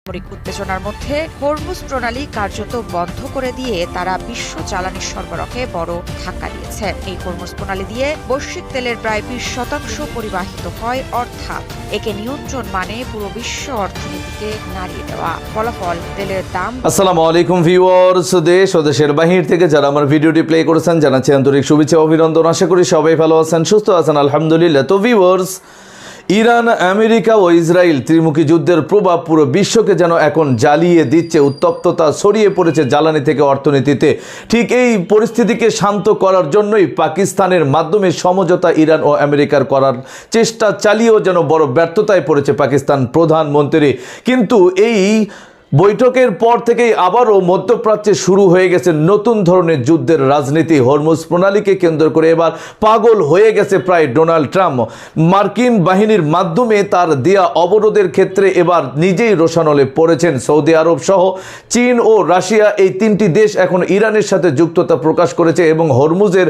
উত্তেজনার মধ্যে হরমুজ প্রণালী কার্যত বন্ধ করে দিয়ে তারা বিশ্ব জ্বালানি সরবরাহে বড় ধাক্কা দিয়েছে। এই হরমুজ প্রণালী দিয়ে বৈশ্বিক তেলের প্রায় 20% পরিবাহিত হয়, অর্থাৎ একে নিয়ন্ত্রণ মানে পুরো বিশ্ব অর্থনীতিকে নাড়িয়ে দেওয়া। ফলাফল তেলের দাম। আসসালামু আলাইকুম ভিউয়ার্স, দেশ ও দেশের বাহির থেকে যারা আমার ভিডিওটি প্লে করেছেন জানাচ্ছি আন্তরিক শুভেচ্ছা অভিনন্দন। আশা করি সবাই ভালো আছেন, সুস্থ আছেন, আলহামদুলিল্লাহ। তো ভিউয়ার্স, ইরান, আমেরিকা ও ইসরায়েল ত্রিমুখী যুদ্ধের প্রভাব পুরো বিশ্বকে যেন এখন জ্বালিয়ে দিচ্ছে। উত্তপ্ততা ছড়িয়ে পড়েছে জ্বালানি থেকে অর্থনীতিতে। ঠিক এই পরিস্থিতিকে শান্ত করার জন্যই পাকিস্তানের মাধ্যমে সমঝোতা ইরান ও আমেরিকার করার চেষ্টা চালিয়েও যেন বড় ব্যর্থতায় পড়েছে পাকিস্তান প্রধানমন্ত্রী। কিন্তু এই বৈঠকের পর থেকেই আবারও মধ্যপ্রাচ্যে শুরু হয়ে গেছে নতুন ধরনের যুদ্ধের রাজনীতি। হরমুজ প্রণালীকে কেন্দ্র করে এবার পাগল হয়ে গেছে প্রায় ডোনাল্ড ট্রাম্প। মার্কিন বাহিনীর মাধ্যমে তার দেয়া অবরোধের ক্ষেত্রে এবার নিজেই রোষানলে পড়েছেন। সৌদি আরব সহ চীন ও রাশিয়া, এই তিনটি দেশ এখন ইরানের সাথে যুক্ততা প্রকাশ করেছে এবং হরমুজের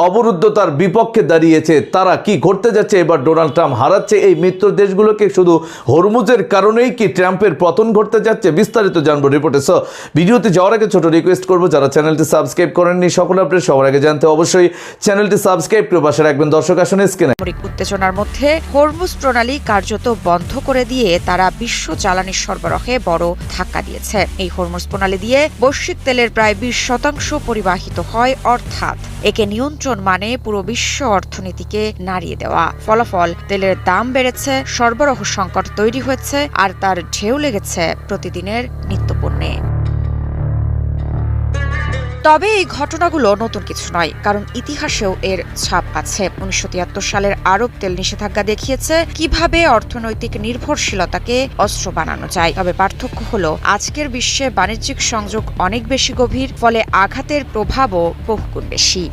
অবরুদ্ধতার বিপক্ষে দাঁড়িয়েছে। তারা কি ঘটতে যাচ্ছে? এবার ডোনাল্ড ট্রাম্প হারাচ্ছে এই মিত্র দেশগুলোকে। শুধু হরমুজের কারণেই কি ট্রাম্পের পতন ঘটতে যাচ্ছে? বিস্তারিত জানবো রিপোর্টে। সো ভিডিওতে যাওয়ার আগে ছোট রিকোয়েস্ট করবো, যারা চ্যানেলটি সাবস্ক্রাইব করেননি সকল আপডেট সবার আগে জানতে অবশ্যই চ্যানেলটি সাবস্ক্রাইব করে পাশে রাখবেন। দর্শক আসনে স্ক্রিনে উত্তেজনার মধ্যে হরমুজ প্রণালী কার্যত বন্ধ করে দিয়ে তারা বিশ্ব জ্বালানি সরবরাহে বড় ধাক্কা দিয়েছে। এই হরমুজ প্রণালী দিয়ে বৈশ্বিক তেলের প্রায় 20% পরিবাহিত হয়, অর্থাৎ একে নিয়ন্ত্রণ মানে পুরো বিশ্ব অর্থনীতিকে নাড়িয়ে দেওয়া। ফলাফল তেলের দাম বেড়েছে, সরবরাহ সংকট তৈরি হয়েছে, আর তার ঢেউ লেগেছে প্রতিদিনের নিত্যপণ্যে। তবে এই ঘটনাগুলো নতুন কিছু নয়, কারণ ইতিহাসেও এর ছাপ আছে। 1973 সালের আরব তেল নিষেধাজ্ঞা দেখিয়েছে কিভাবে অর্থনৈতিক নির্ভরশীলতাকে অস্ত্র বানানো যায়। তবে পার্থক্য হলো আজকের বিশ্বে বাণিজ্যিক সংযোগ অনেক বেশি গভীর, ফলে আঘাতের প্রভাবও বহুগুণ বেশি।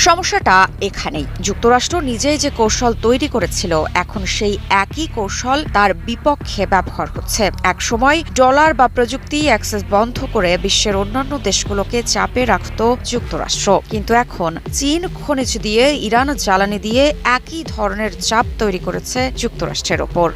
সমস্যাটা এখানেই। যুক্তরাষ্ট্র নিজেই যে কৌশল তৈরি করেছিল, এখন সেই একই কৌশল তার বিপক্ষে ব্যবহার হচ্ছে। একসময় ডলার বা প্রযুক্তি অ্যাক্সেস বন্ধ করে বিশ্বের অন্যান্য দেশগুলোকে চাপে রাখত যুক্তরাষ্ট্র, কিন্তু এখন চীন খনিজ দিয়ে, ইরান জ্বালানি দিয়ে একই ধরনের চাপ তৈরি করেছে যুক্তরাষ্ট্রের ওপর।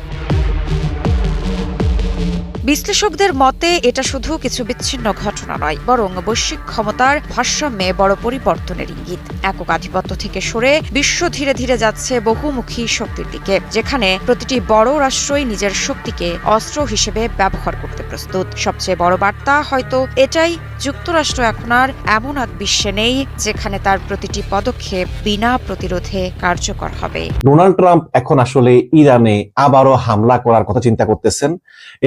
বিশ্লেষকদের মতে এটা শুধু কিছু বিচ্ছিন্ন ঘটনা নয়, বরং বৈশ্বিক ক্ষমতার ভারসাম্যে বড় পরিবর্তনের ইঙ্গিত। একক আধিপত্য থেকে সরে বিশ্ব ধীরে ধীরে যাচ্ছে বহুমুখী শক্তির দিকে, যেখানে প্রতিটি বড় রাষ্ট্রই নিজের শক্তিকে অস্ত্র হিসেবে ব্যবহার করতে প্রস্তুত। সবচেয়ে বড় বার্তা হয়তো এটাই, যুক্তরাষ্ট্র এখন আর এমন এক বিশ্বে নেই যেখানে তার প্রতিটি পদক্ষেপ বিনা প্রতিরোধে কার্যকর হবে। ডোনাল্ড ট্রাম্প এখন আসলে ইরানে আবারও হামলা করার কথা চিন্তা করতেছেন,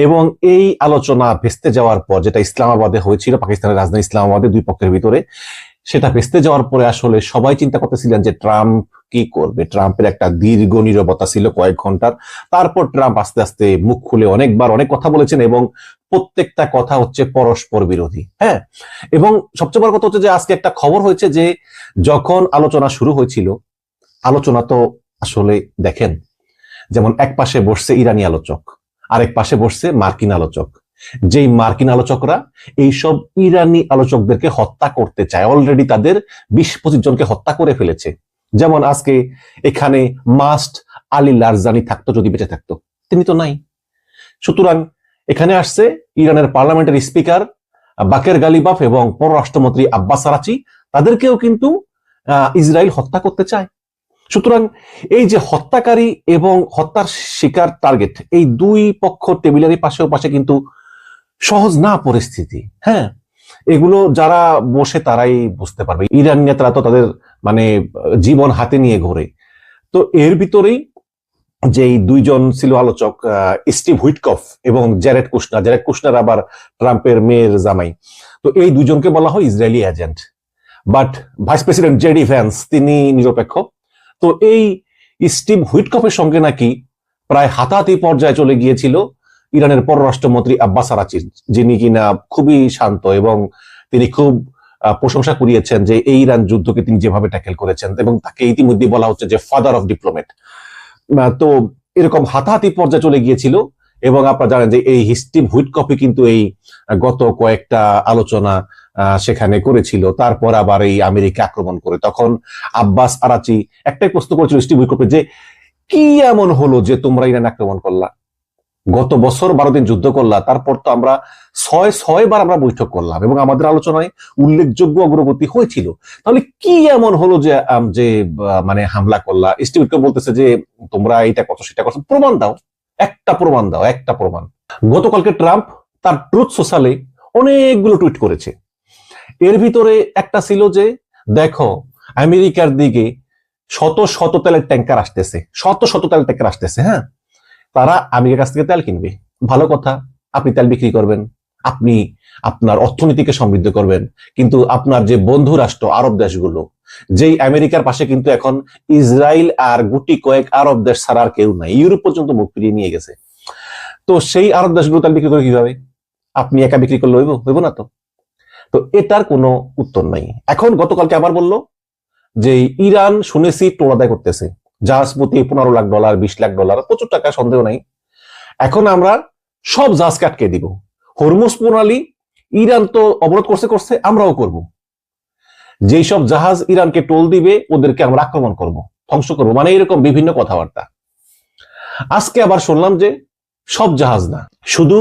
এবং এই আলোচনা ভেস্তে যাওয়ার পর, যেটা ইসলামাবাদে হয়েছিল, পাকিস্তানের রাজধানী ইসলামাবাদে দুই পক্ষের ভিতরে, সেটা ভেস্তে যাওয়ার পরে আসলে সবাই চিন্তা করতেছিলেন যে ট্রাম্প কি করবে। ট্রাম্পের একটা দীর্ঘ নীরবতা ছিল কয়েক ঘন্টার। তারপর ট্রাম্প আস্তে আস্তে মুখ খুলে অনেকবার অনেক কথা বলেছেন, এবং প্রত্যেকটা কথা হচ্ছে পরস্পর বিরোধী। হ্যাঁ, এবং সবচেয়ে বড় কথা হচ্ছে যে আজকে একটা খবর হয়েছে যে যখন আলোচনা শুরু হয়েছিল, আলোচনা তো আসলে দেখেন, যেমন এক পাশে বসছে ইরানি আলোচক, আরেক পাশে বসছে মার্কিন আলোচক। যেই মার্কিন আলোচকরা এইসব ইরানি আলোচকদেরকে হত্যা করতে চায়, অলরেডি তাদের 20-25 জনকে হত্যা করে ফেলেছে। যেমন আজকে এখানে মাস্ট আলী লারজানি থাকতো, যদি বেঁচে থাকতো, তিনি তো নাই। সুতরাং এখানে আসছে ইরানের পার্লামেন্টের স্পিকার বাকের গালিবাফ এবং পররাষ্ট্রমন্ত্রী আব্বাস আরাচি, তাদেরকেও কিন্তু ইসরায়েল হত্যা করতে চায়। সুতরাং এই যে হত্যাকারী এবং হত্যার শিকার টার্গেট, এই দুই পক্ষ টেবিলের পাশে কিন্তু সহজ না পরিস্থিতি। হ্যাঁ, এগুলো যারা বসে তারাই বুঝতে পারবে। ইরান নেতারা তো তাদের মানে জীবন হাতে নিয়ে ঘোরে। তো এর ভিতরেই যে দুইজন ছিল আলোচক, স্টিভ হুইটকফ এবং জ্যারেড কুশনার আবার ট্রাম্পের মেয়ের জামাই। তো এই দুইজনকে বলা হয় Israeli agent, but vice president JD Vance তিনি নিরপেক্ষ। তো এই স্টিভ হুইটকফের সঙ্গে নাকি প্রায় হাতাহাতি পর্যায়ে চলে গিয়েছিল ইরানের পররাষ্ট্রমন্ত্রী আব্বাস আরাচি, যিনি কিনা খুবই শান্ত, এবং তিনি খুব প্রশংসা কুড়িয়েছেন যে এই ইরান যুদ্ধকে তিনি যেভাবে ট্যাকেল করেছেন, এবং তাকে ইতিমধ্যে বলা হচ্ছে যে ফাদার অফ ডিপ্লোমেট। তো এরকম হাতাহাতি পর্যায়ে চলে গিয়েছিল, এবং আপনারা জানেন যে এই স্টিভ হুইটকফই কিন্তু এই গত কয়েকটা আলোচনা সেখানে করেছিল। তারপর আবার এই আমেরিকা আক্রমণ করে, তখন আব্বাস আরাচি একটাই প্রশ্ন করেছিল স্টিভ হুইটকফকে যে কি এমন হলো যে তোমরা ইরান আক্রমণ করলা। গত বছর 12 দিন যুদ্ধ করলাম, তারপর তো আমরা 6বার আমরা বৈঠক করলাম এবং আমাদের আলোচনায় উল্লেখযোগ্য অগ্রগতি হয়েছিল। তাহলে কি এমন হলো যে মানে হামলা করলা? এস্টিমেট বলতেছে যে তোমরা এটা করছো সেটা করছো, প্রমাণ দাও, একটা প্রমাণ দাও, একটা প্রমাণ। গতকালকে ট্রাম্প তার ট্রুথ সোশ্যালে অনেকগুলো টুইট করেছে। এর ভিতরে একটা ছিল যে দেখো আমেরিকার দিকে শত শত তেলের ট্যাঙ্কার আসতেছে, শত শত তেলের ট্যাঙ্কার আসতেছে। হ্যাঁ, তারা আমেরিকার কাছ থেকে তেল কিনবে, ভালো কথা, আপনি তেল বিক্রি করবেন, আপনি আপনার অর্থনীতিকে সমৃদ্ধ করবেন, কিন্তু আপনার যে বন্ধু রাষ্ট্র আরব দেশগুলো, যেই আমেরিকার পাশে কিন্তু এখন ইসরায়েল আর গুটি কয়েক আরব দেশ ছাড়া আর কেউ নাই, ইউরোপ পর্যন্ত মুখ ফিরিয়ে নিয়ে গেছে। তো সেই আরব দেশগুলো তেল বিক্রি করে কিভাবে? আপনি একা বিক্রি করলে হইব না তো? তো এটার কোনো উত্তর নাই। এখন গতকালকে আবার বললো যে ইরান শুনেছি টোল আদায় করতেছে, জাহাজ প্রতি $15 লাখ, $20 লাখ, প্রচুর টাকা, সন্দেহ নাই। এখন আমরা সব জাহাজকে আটকে দিব। হরমুজ প্রণালী ইরান তো অবরোধ করছে, আমরাও করব। যেই সব জাহাজ ইরানকে টোল দিবে ওদেরকে আমরা আক্রমণ করব, ধ্বংস করব, মানে এরকম বিভিন্ন কথাবার্তা। আজকে আবার শুনলাম যে সব জাহাজ না, শুধু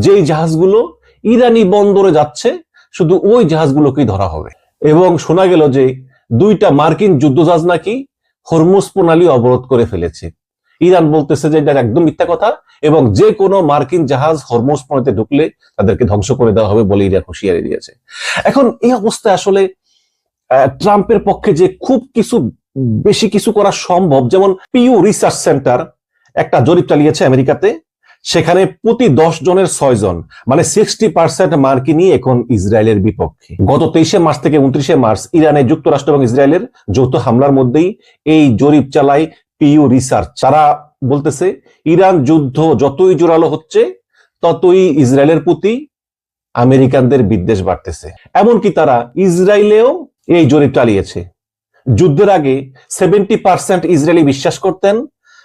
যেই জাহাজগুলো ইরানি বন্দরে যাচ্ছে শুধু ওই জাহাজগুলোকেই ধরা হবে। এবং শোনা গেল যে 2টা মার্কিন যুদ্ধজাহাজ নাকি হরমুজ প্রণালী অবরোধ করে ফেলেছে। ইরান বলতেছে যে এটা একদম মিথ্যা কথা এবং যে কোনো মার্কিন জাহাজ হরমুজ প্রণালীতে ঢুকলে তাদেরকে ধ্বংস করে দেওয়া হবে বলে ইরান হুঁশিয়ারি দিয়েছে। এখন এই অবস্থায় আসলে ট্রাম্পের পক্ষে যে খুব বেশি কিছু করা সম্ভব, যেমন পিউ রিসার্চ সেন্টার একটা জরিপ চালিয়েছে আমেরিকাতে, সেখানে প্রতি 10 জনের 6 জন, মানে 60% মার্কিনই এখন ইসরায়েলের বিপক্ষে। গত 23শে মার্চ থেকে 29শে মার্চ ইরানে যুক্তরাষ্ট্র এবং ইসরায়েলের যৌথ হামলার মধ্যেই এই জরিপ চালায় পিউ রিসার্চ। তারা বলতেছে ইরান যুদ্ধ যতই জোরালো হচ্ছে ততই ইসরায়েলের প্রতি আমেরিকানদের বিদ্বেষ বাড়তেছে। এমনকি তারা ইসরায়েলেও এই জরিপ চালিয়েছে। যুদ্ধের আগে 70% ইসরায়েলি বিশ্বাস করতেন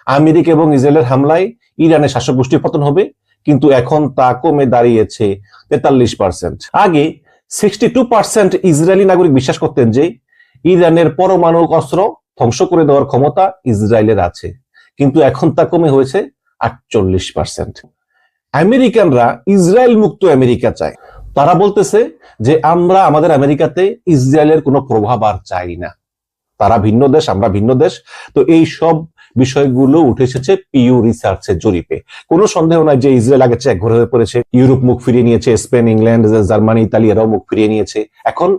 আমেরিকা এবং ইসরায়েলের হামলায় ইরানের শাসক গোষ্ঠীর পতন হবে, কিন্তু এখন তা কমে দাঁড়িয়েছে 43%। আগে 62% ইসরায়েলি নাগরিক বিশ্বাস করতেন যে ইরানের পরমাণু অস্ত্র ধ্বংস করে দেওয়ার ক্ষমতা ইসরায়েলের আছে, কিন্তু এখন তা কমে হয়েছে 48%। আমেরিকানরা ইসরায়েল মুক্ত আমেরিকা চায়। তারা বলতেছে যে আমরা আমাদের আমেরিকাতে ইসরায়েলের কোনো প্রভাব আর চাই না, তারা ভিন্ন দেশ, আমরা ভিন্ন দেশ। তো এই সব বিষয়গুলো উঠে এসেছে পিউ রিসার্চের জরিপে। কোনো সন্দেহ নাই যে ইসরায়েল আগে চেয়ে ঘরে হয়ে পড়েছে, ইউরোপ মুখ ফিরিয়ে নিয়েছে, স্পেন, ইংল্যান্ড, জার্মানি, ইতালি এরাও মুখ ফিরিয়ে নিয়েছে। এখন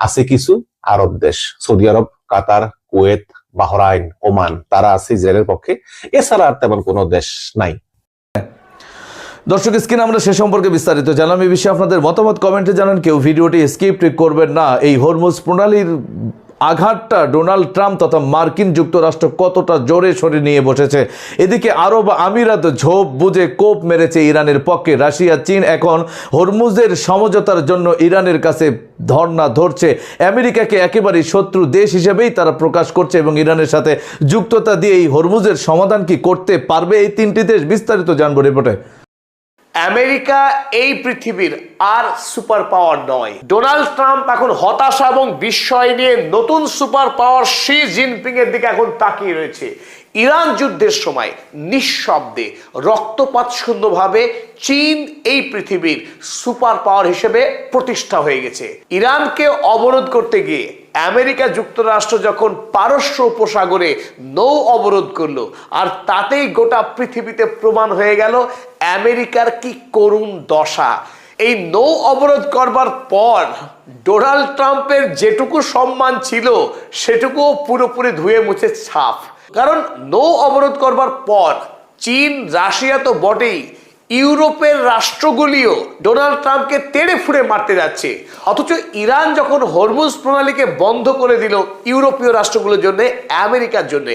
আছে কিছু আরব দেশ, সৌদি আরব, কাতার, কুয়েত, বাহরাইন, ওমান, তারা আছে ইসরায়েলের পক্ষে, এছাড়া আর তেমন কোনো দেশ নাই। দর্শক, স্ক্রিনে আমরা সে সম্পর্কে বিস্তারিত জানলাম। এই বিষয়ে আপনাদের মতামত কমেন্টে জানান, কেউ ভিডিওটি স্কিপ করবেন না। এই হরমুজ প্রণালীর আঘাতটা ডোনাল্ড ট্রাম্প তথা মার্কিন যুক্তরাষ্ট্র কতটা জোরে সরে নিয়ে বসেছে। এদিকে আরব আমিরাত ঝোপ বুঝে কোপ মেরেছে ইরানের পক্ষে। রাশিয়া, চীন এখন হরমুজের সমঝোতার জন্য ইরানের কাছে ধর্ণা ধরছে। আমেরিকাকে একেবারেই শত্রু দেশ হিসেবেই তারা প্রকাশ করছে এবং ইরানের সাথে যুক্ততা দিয়ে এই হরমুজের সমাধান কি করতে পারবে এই 3টি দেশ? বিস্তারিত জানবো রিপোর্টে। আমেরিকা এই পৃথিবীর আর সুপার পাওয়ার নয়। ডোনাল্ড ট্রাম্প এখন হতাশা এবং বিস্ময় নিয়ে নতুন সুপার পাওয়ার শি জিনপিং এর দিকে এখন তাকিয়ে রয়েছে। ইরান যুদ্ধের সময় নিঃশব্দে রক্তপাত শূন্যভাবে চীন এই পৃথিবীর সুপার পাওয়ার হিসেবে প্রতিষ্ঠা হয়ে গেছে। ইরানকে অবরোধ করতে গিয়ে আমেরিকা যুক্তরাষ্ট্র যখন পারস্য উপসাগরে নৌ অবরোধ করলো, আর তাতেই গোটা পৃথিবীতে প্রমাণ হয়ে গেল আমেরিকার কি করুণ দশা। এই নৌ অবরোধ করবার পর ডোনাল্ড ট্রাম্পের যেটুকু সম্মান ছিল সেটুকুও পুরোপুরি ধুয়ে মুছে ছাপ। কারণ নৌ অবরোধ করবার পর চীন, রাশিয়া তো বটেই, ইউরোপের রাষ্ট্রগুলিও ডোনাল্ড ট্রাম্পকে তেড়ে ফুড়ে মারতে যাচ্ছে। অথচ ইরান যখন হরমুজ প্রণালীকে বন্ধ করে দিল ইউরোপীয় রাষ্ট্রগুলোর জন্য, আমেরিকার জন্য,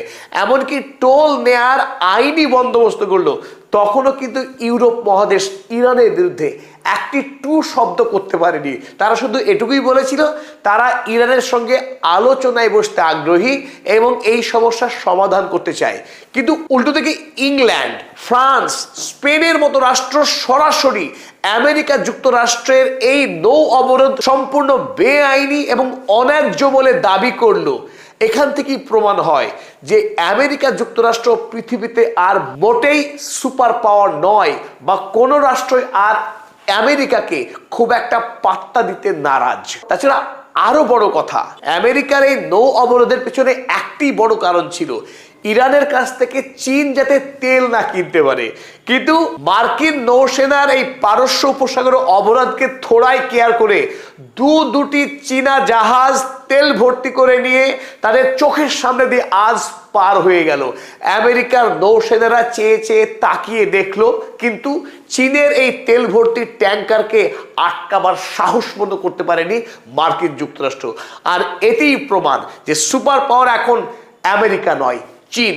এমনকি টোল নেয়ার আইনি বন্দোবস্ত করলো, তখনও কিন্তু ইউরোপ মহাদেশ ইরানের বিরুদ্ধে একটি টু শব্দ করতে পারেনি। তারা শুধু এটুকুই বলেছিল তারা ইরানের সঙ্গে আলোচনায় বসতে আগ্রহী এবং এই সমস্যার সমাধান করতে চায়। কিন্তু উল্টো থেকে ইংল্যান্ড, ফ্রান্স, স্পেনের মতো রাষ্ট্র সরাসরি আমেরিকা যুক্তরাষ্ট্রের এই নৌ অবরোধ সম্পূর্ণ বেআইনি এবং অন্যায্য বলে দাবি করলো। এখান থেকেই প্রমাণ হয় যে আমেরিকা যুক্তরাষ্ট্র পৃথিবীতে আর মোটেই সুপার পাওয়ার নয়, বা কোনো রাষ্ট্রই আর আমেরিকাকে খুব একটা পাত্তা দিতে নারাজ। তাছাড়া আরো বড় কথা, আমেরিকার এই নৌ অবরোধের পেছনে একটি বড় কারণ ছিল ইরানের কাছ থেকে চীন যাতে তেল না কিনতে পারে। কিন্তু মার্কিন নৌসেনার এই পারস্য উপসাগরের অবরোধকে থোড়াই কেয়ার করে দুটি চীনা জাহাজ তেল ভর্তি করে নিয়ে তাদের চোখের সামনে দিয়ে আজ পার হয়ে গেল। আমেরিকার নৌসেনারা চেয়ে চেয়ে তাকিয়ে দেখলো, কিন্তু চীনের এই তেল ভর্তি ট্যাঙ্কারকে আটকাবার সাহস মতো করতে পারেনি মার্কিন যুক্তরাষ্ট্র। আর এতেই প্রমাণ যে সুপার পাওয়ার এখন আমেরিকা নয়, চীন।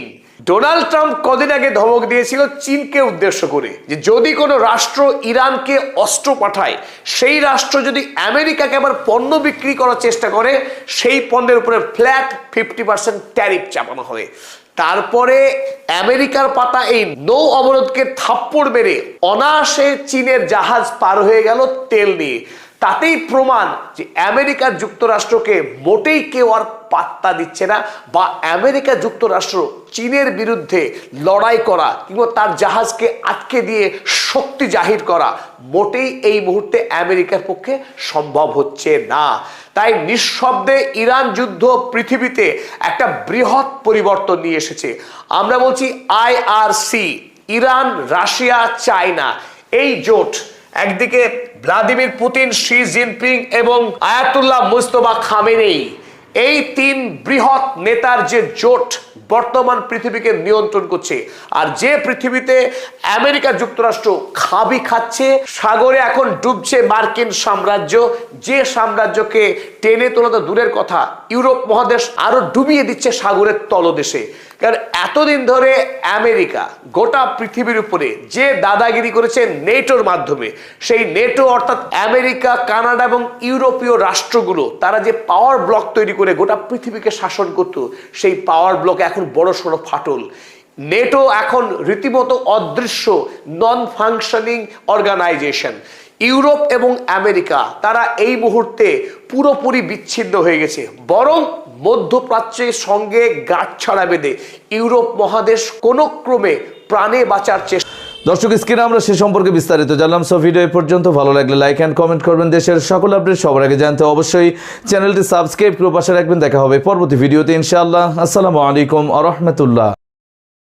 ডোনাল্ড ট্রাম্প কদিন আগে ধমক দিয়েছিল চীনকে উদ্দেশ্য করে যে যদি কোনো রাষ্ট্র ইরানকে অস্ত্র পাঠায়, সেই রাষ্ট্র যদি আমেরিকাকে আবার পণ্য বিক্রি করার চেষ্টা করে, সেই পণ্যের উপরে ফ্ল্যাট 50% ট্যারিফ চাপানো হবে। তারপরে আমেরিকার পাতা এই নৌ অবরোধকে থাপ্পড় মেরে অনায়াসে চীনের জাহাজ পার হয়ে গেল তেল নিয়ে। তাতেই প্রমাণ যে আমেরিকা যুক্তরাষ্ট্রকে মোটেই কেউ আর পাত্তা দিচ্ছে না, বা আমেরিকা যুক্তরাষ্ট্র চীনের বিরুদ্ধে লড়াই করা কিংবা তার জাহাজকে আটকে দিয়ে শক্তি জাহির করা মোটেই এই মুহূর্তে আমেরিকার পক্ষে সম্ভব হচ্ছে না। তাই নিঃশব্দে ইরান যুদ্ধ পৃথিবীতে একটা বৃহৎ পরিবর্তন নিয়ে এসেছে। আমরা বলছি IRC, ইরান, রাশিয়া, চায়না, এই জোট। একদিকে ভ্লাদিমির পুতিন, শি জিনপিং এবং আয়াতুল্লাহ মুস্তফা খামেনেই, এই তিন বৃহৎ নেতার যে জোট বর্তমান পৃথিবীকে নিয়ন্ত্রণ করছে। আর যে পৃথিবীতে আমেরিকা যুক্তরাষ্ট্র খাবি খাচ্ছে, সাগরে এখন ডুবছে মার্কিন সাম্রাজ্য, যে সাম্রাজ্যকে টেনে তোলা তো দূরের কথা, ইউরোপ মহাদেশ আরো ডুবিয়ে দিচ্ছে সাগরের তলদেশে। কারণ এতদিন ধরে আমেরিকা গোটা পৃথিবীর উপরে যে দাদাগিরি করেছে নেটোর মাধ্যমে, সেই নেটো অর্থাৎ আমেরিকা, কানাডা এবং ইউরোপীয় রাষ্ট্রগুলো, তারা যে পাওয়ার ব্লক তৈরি করে গোটা পৃথিবীকে শাসন করত, সেই পাওয়ার ব্লক এখন বড় সড়ো ফাটল। নেটো এখন রীতিমতো অদৃশ্য, নন ফাংশনিং অর্গানাইজেশন। ইউরোপ এবং আমেরিকা তারা এই মুহূর্তে পুরোপুরি বিচ্ছিন্ন হয়ে গেছে, বরং মধ্যপ্রাচ্যের সঙ্গে গাঁটছড়া বেঁধে ইউরোপ মহাদেশ কোনো ক্রমে প্রাণে বাঁচার চেষ্টা। দর্শক, স্ক্রিনে আমরা সে সম্পর্কে বিস্তারিত জানলাম। সো ভিডিও এই পর্যন্ত। ভালো লাগলে লাইক অ্যান্ড কমেন্ট করবেন। দেশের সকল আপডেট সবার আগে জানতে অবশ্যই চ্যানেলটি সাবস্ক্রাইব করে পাশে রাখবেন। দেখা হবে পরবর্তী ভিডিওতে ইনশাআল্লাহ। আসসালামু আলাইকুম ওয়া রাহমাতুল্লাহ।